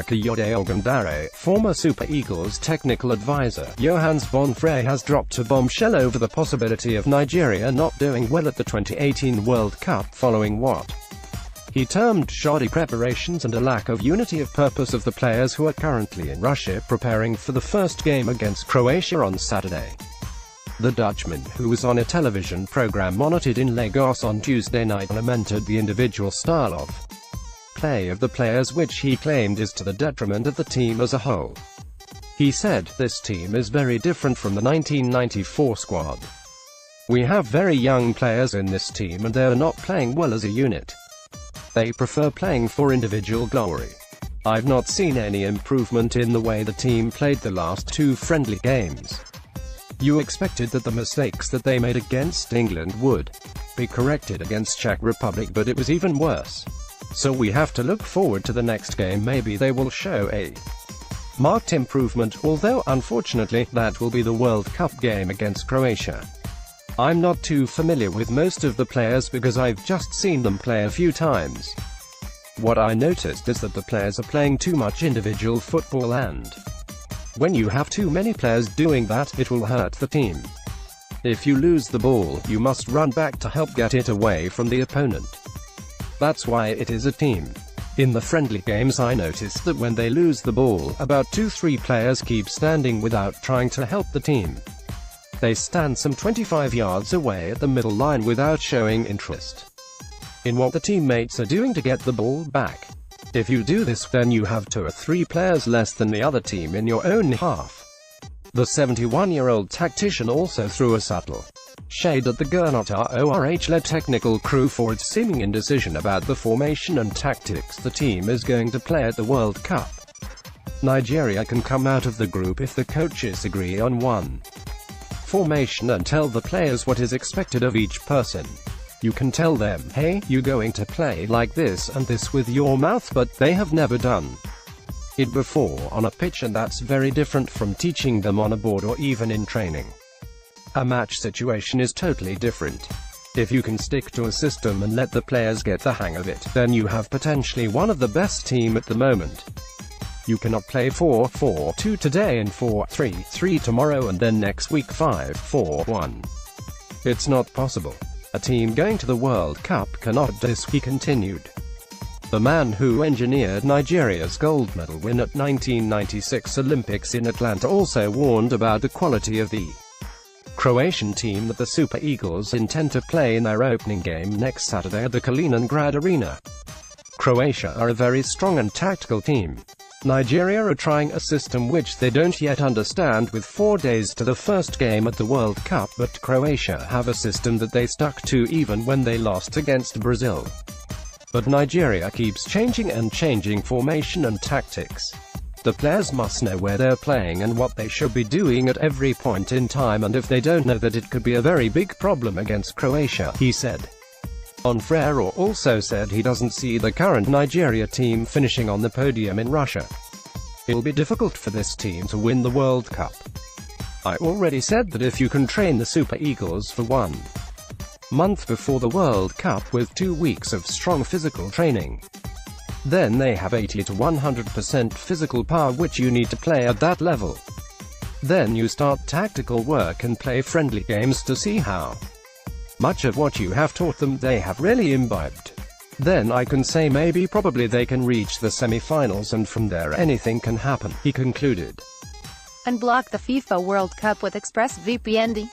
Kayode Ogundare, former Super Eagles technical advisor Johanes Bonfrere has dropped a bombshell over the possibility of Nigeria not doing well at the 2018 World Cup following what he termed shoddy preparations and a lack of unity of purpose of the players who are currently in Russia preparing for the first game against Croatia on Saturday. The Dutchman, who was on a television program monitored in Lagos on Tuesday night, lamented the individual style of play of the players, which he claimed is to the detriment of the team as a whole. He said, "This team is very different from the 1994 squad. We have very young players in this team and they are not playing well as a unit. They prefer playing for individual glory. I've not seen any improvement in the way the team played the last two friendly games. You expected that the mistakes that they made against England would be corrected against Czech Republic, but it was even worse. So we have to look forward to the next game. Maybe they will show a marked improvement, although unfortunately, that will be the World Cup game against Croatia. I'm not too familiar with most of the players because I've just seen them play a few times. What I noticed is that the players are playing too much individual football, and when you have too many players doing that, it will hurt the team. If you lose the ball, you must run back to help get it away from the opponent. That's why it is a team. In the friendly games I noticed that when they lose the ball, about 2-3 players keep standing without trying to help the team. They stand some 25 yards away at the middle line without showing interest in what the teammates are doing to get the ball back. If you do this, then you have 2 or 3 players less than the other team in your own half." The 71-year-old tactician also threw a subtle shade at the Gurnot-led technical crew for its seeming indecision about the formation and tactics the team is going to play at the World Cup. Nigeria can come out of the group if the coaches agree on one formation and tell the players what is expected of each person. You can tell them, "Hey, you're going to play like this and this with your mouth," but they have never done it before on a pitch, and that's very different from teaching them on a board or even in training. A match situation is totally different. If you can stick to a system and let the players get the hang of it, then you have potentially one of the best team at the moment. You cannot play 4-4-2 today and 4-3-3 tomorrow and then next week 5-4-1. It's not possible. A team going to the World Cup cannot do this, he continued. The man who engineered Nigeria's gold medal win at 1996 Olympics in Atlanta also warned about the quality of the Croatian team that the Super Eagles intend to play in their opening game next Saturday at the Kaliningrad Arena. Croatia are a very strong and tactical team. Nigeria are trying a system which they don't yet understand with 4 days to the first game at the World Cup, but Croatia have a system that they stuck to even when they lost against Brazil. But Nigeria keeps changing and changing formation and tactics. The players must know where they're playing and what they should be doing at every point in time, and if they don't know that, it could be a very big problem against Croatia, he said. Bonfrere also said he doesn't see the current Nigeria team finishing on the podium in Russia. It'll be difficult for this team to win the World Cup. I already said that if you can train the Super Eagles for 1 month before the World Cup with 2 weeks of strong physical training, then they have 80 to 100% physical power, which you need to play at that level. Then you start tactical work and play friendly games to see how much of what you have taught them they have really imbibed. Then I can say maybe probably they can reach the semi-finals, and from there anything can happen, he concluded. Unblock the FIFA World Cup with ExpressVPN.